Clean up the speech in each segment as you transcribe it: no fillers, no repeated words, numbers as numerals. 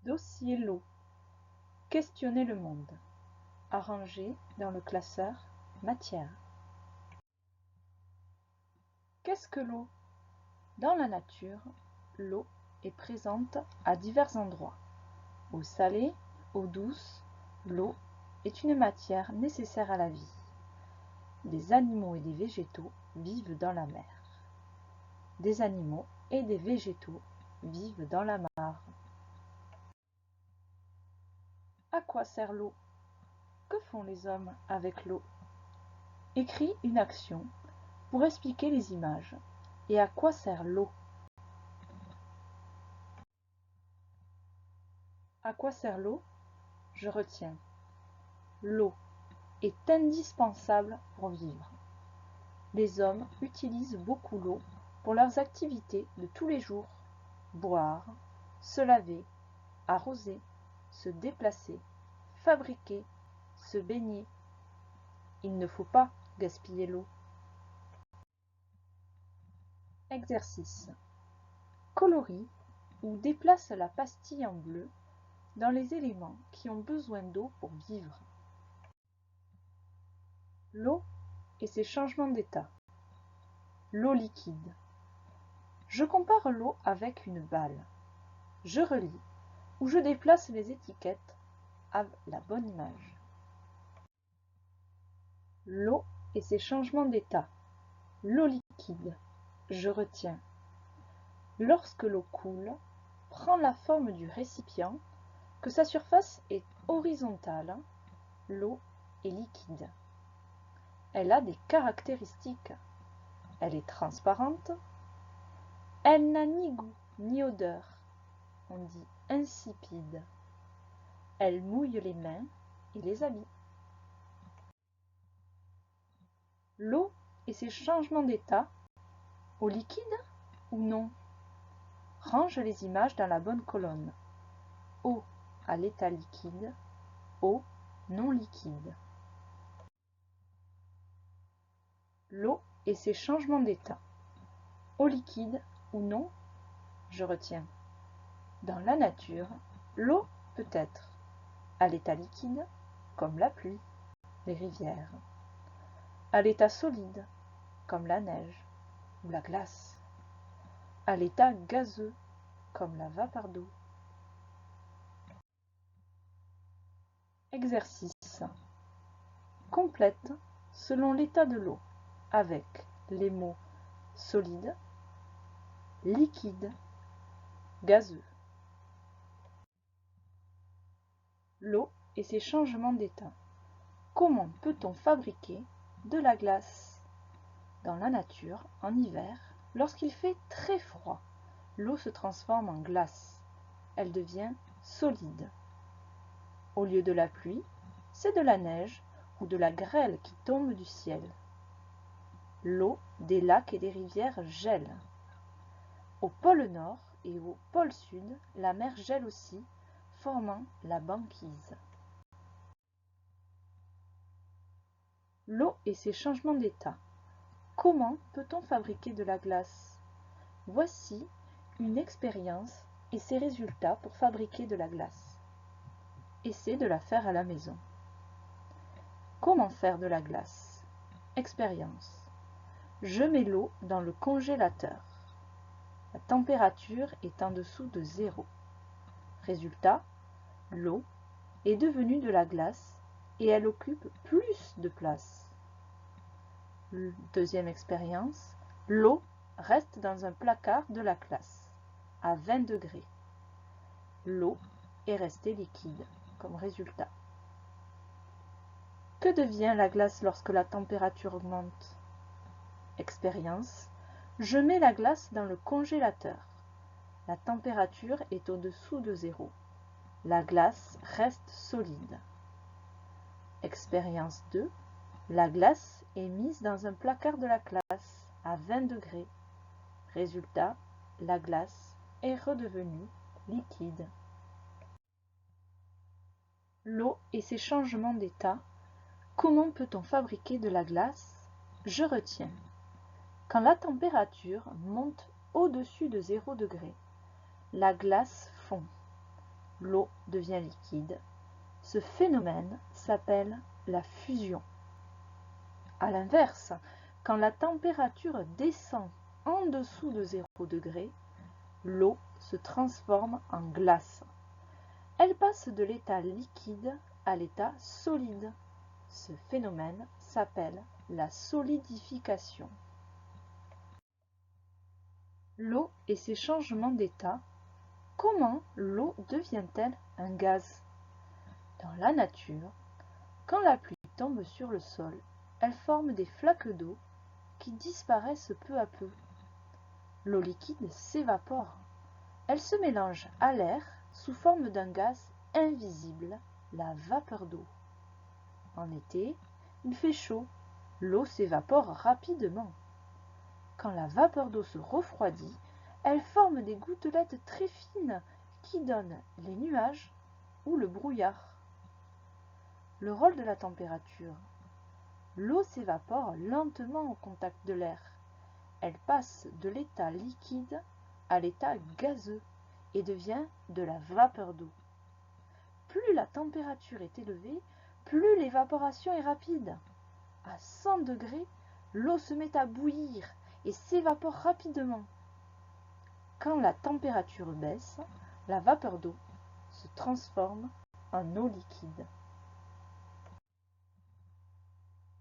Dossier l'eau. Questionner le monde. Arrangé dans le classeur matière. Qu'est-ce que l'eau? Dans la nature, l'eau est présente à divers endroits. Eau salée, eau douce, l'eau est une matière nécessaire à la vie. Des animaux et des végétaux vivent dans la mer. Des animaux et des végétaux vivent dans la mare. À quoi sert l'eau? Que font les hommes avec l'eau? Écris une action pour expliquer les images. Et à quoi sert l'eau? À quoi sert l'eau? Je retiens. L'eau est indispensable pour vivre. Les hommes utilisent beaucoup l'eau pour leurs activités de tous les jours. Boire, se laver, arroser, se déplacer, fabriquer, se baigner. Il ne faut pas gaspiller l'eau. Exercice. Colorie ou déplace la pastille en bleu dans les éléments qui ont besoin d'eau pour vivre. L'eau et ses changements d'état. L'eau liquide. Je compare l'eau avec une balle. Je relis ou je déplace les étiquettes à la bonne image. L'eau et ses changements d'état. L'eau liquide. Je retiens. Lorsque l'eau coule, prend la forme du récipient, que sa surface est horizontale, l'eau est liquide. Elle a des caractéristiques. Elle est transparente. Elle n'a ni goût ni odeur. On dit insipide. Elle mouille les mains et les habits. L'eau et ses changements d'état. Eau liquide ou non? Range les images dans la bonne colonne. Eau à l'état liquide, eau non liquide. L'eau et ses changements d'état. Eau liquide ou non? Je retiens. Dans la nature, l'eau peut être à l'état liquide, comme la pluie, les rivières, à l'état solide, comme la neige ou la glace, à l'état gazeux, comme la vapeur d'eau. Exercice. Complète selon l'état de l'eau avec les mots solide, liquide, gazeux. L'eau et ses changements d'état. Comment peut-on fabriquer de la glace? Dans la nature, en hiver, lorsqu'il fait très froid, l'eau se transforme en glace. Elle devient solide. Au lieu de la pluie, c'est de la neige ou de la grêle qui tombe du ciel. L'eau des lacs et des rivières gèle. Au pôle Nord et au pôle Sud, la mer gèle aussi, formant la banquise. L'eau et ses changements d'état. Comment peut-on fabriquer de la glace? Voici une expérience et ses résultats pour fabriquer de la glace. Essaie de la faire à la maison. Comment faire de la glace? Expérience. Je mets l'eau dans le congélateur. La température est en dessous de 0. Résultat, l'eau est devenue de la glace et elle occupe plus de place. Deuxième expérience, l'eau reste dans un placard de la classe, à 20 degrés. L'eau est restée liquide comme résultat. Que devient la glace lorsque la température augmente? Expérience. Je mets la glace dans le congélateur. La température est au-dessous de 0. La glace reste solide. Expérience 2. La glace est mise dans un placard de la classe à 20 degrés. Résultat, la glace est redevenue liquide. L'eau et ses changements d'état. Comment peut-on fabriquer de la glace? Je retiens. Quand la température monte au-dessus de 0 degré, la glace fond. l'eau devient liquide. Ce phénomène s'appelle la fusion. A l'inverse, quand la température descend en dessous de 0 degré, l'eau se transforme en glace. Elle passe de l'état liquide à l'état solide. Ce phénomène s'appelle la solidification. L'eau et ses changements d'état. Comment l'eau devient-elle un gaz? Dans la nature, quand la pluie tombe sur le sol, elle forme des flaques d'eau qui disparaissent peu à peu. L'eau liquide s'évapore. Elle se mélange à l'air sous forme d'un gaz invisible, la vapeur d'eau. En été, il fait chaud, l'eau s'évapore rapidement. Quand la vapeur d'eau se refroidit, elle forme des gouttelettes très fines qui donnent les nuages ou le brouillard. Le rôle de la température. L'eau s'évapore lentement au contact de l'air. Elle passe de l'état liquide à l'état gazeux et devient de la vapeur d'eau. Plus la température est élevée, plus l'évaporation est rapide. À 100 degrés, l'eau se met à bouillir et s'évapore rapidement. Quand la température baisse, la vapeur d'eau se transforme en eau liquide.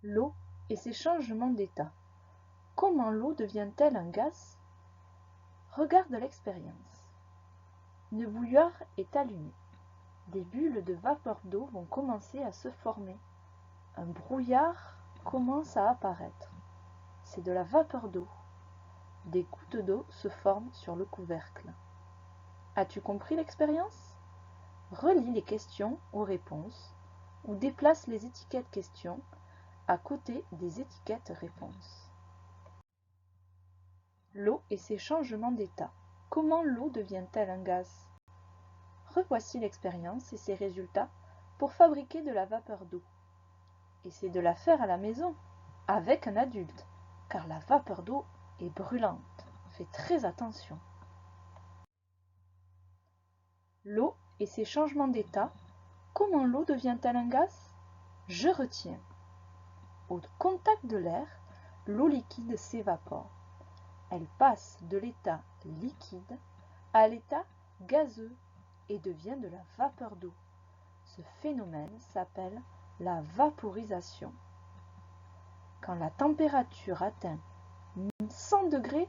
L'eau et ses changements d'état. Comment l'eau devient-elle un gaz? Regarde l'expérience. Une bouilloire est allumée. Des bulles de vapeur d'eau vont commencer à se former. Un brouillard commence à apparaître. C'est de la vapeur d'eau. Des gouttes d'eau se forment sur le couvercle. As-tu compris l'expérience? Relis les questions aux réponses ou déplace les étiquettes questions à côté des étiquettes réponses. L'eau et ses changements d'état. Comment l'eau devient-elle un gaz? Revoici l'expérience et ses résultats pour fabriquer de la vapeur d'eau. Essaie de la faire à la maison, avec un adulte, car la vapeur d'eau est brûlante. Fais très attention. L'eau et ses changements d'état. Comment l'eau devient-elle un gaz? Je retiens. Au contact de l'air, l'eau liquide s'évapore. Elle passe de l'état liquide à l'état gazeux et devient de la vapeur d'eau. Ce phénomène s'appelle la vaporisation. Quand la température atteint 100 degrés,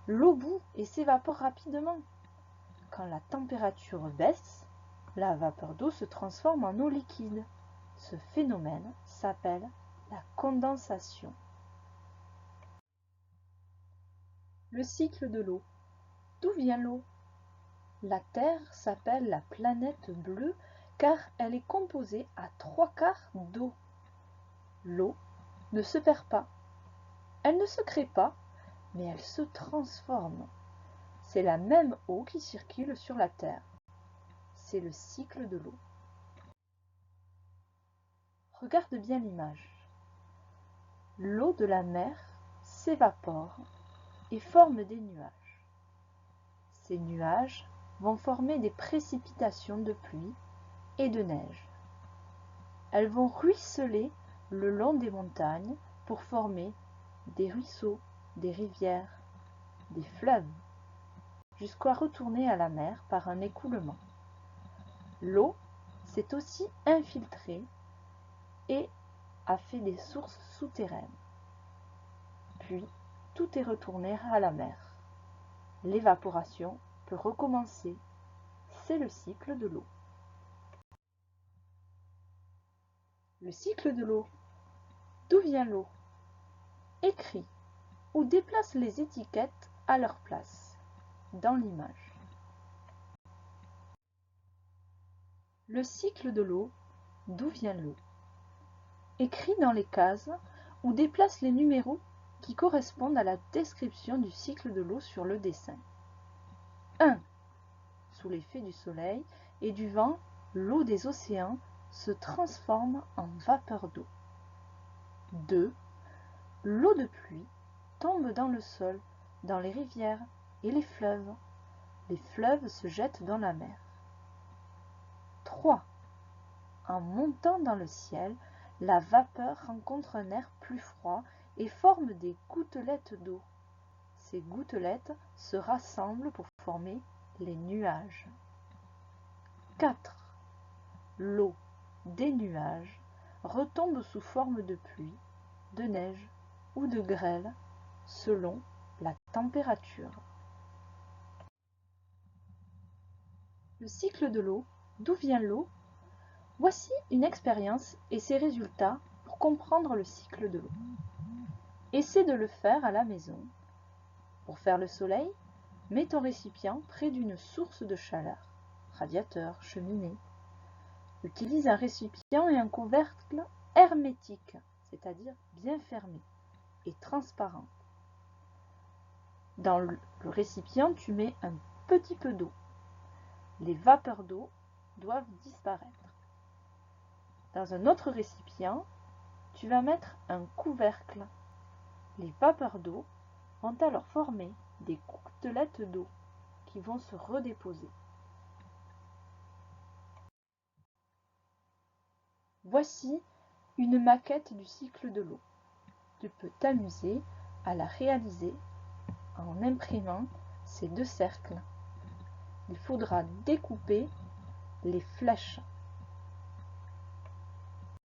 l'eau bout et s'évapore rapidement. Quand la température baisse, la vapeur d'eau se transforme en eau liquide. Ce phénomène s'appelle la condensation. Le cycle de l'eau. D'où vient l'eau? La Terre s'appelle la planète bleue car elle est composée à 3/4 d'eau. L'eau ne se perd pas. Elle ne se crée pas, mais elle se transforme. C'est la même eau qui circule sur la Terre. C'est le cycle de l'eau. Regarde bien l'image. L'eau de la mer s'évapore et forme des nuages. Ces nuages vont former des précipitations de pluie et de neige. Elles vont ruisseler le long des montagnes pour former des ruisseaux, des rivières, des fleuves, jusqu'à retourner à la mer par un écoulement. L'eau s'est aussi infiltrée et a fait des sources souterraines. Puis, tout est retourné à la mer. L'évaporation peut recommencer. C'est le cycle de l'eau. Le cycle de l'eau. D'où vient l'eau? Écris ou déplace les étiquettes à leur place dans l'image. Le cycle de l'eau. D'où vient l'eau? Écris dans les cases ou déplace les numéros qui correspondent à la description du cycle de l'eau sur le dessin. 1. Sous l'effet du soleil et du vent, l'eau des océans se transforme en vapeur d'eau. 2. L'eau de pluie tombe dans le sol, dans les rivières et les fleuves. Les fleuves se jettent dans la mer. froid. En montant dans le ciel, la vapeur rencontre un air plus froid et forme des gouttelettes d'eau. Ces gouttelettes se rassemblent pour former les nuages. 4. L'eau des nuages retombe sous forme de pluie, de neige ou de grêle selon la température. Le cycle de l'eau. D'où vient l'eau? Voici une expérience et ses résultats pour comprendre le cycle de l'eau. Essaie de le faire à la maison. Pour faire le soleil, mets ton récipient près d'une source de chaleur, radiateur, cheminée. Utilise un récipient et un couvercle hermétique, c'est-à-dire bien fermé et transparent. Dans le récipient, tu mets un petit peu d'eau. Les vapeurs d'eau doivent disparaître. Dans un autre récipient, tu vas mettre un couvercle. Les vapeurs d'eau vont alors former des gouttelettes d'eau qui vont se redéposer. Voici une maquette du cycle de l'eau. Tu peux t'amuser à la réaliser en imprimant ces deux cercles. Il faudra découper les flèches.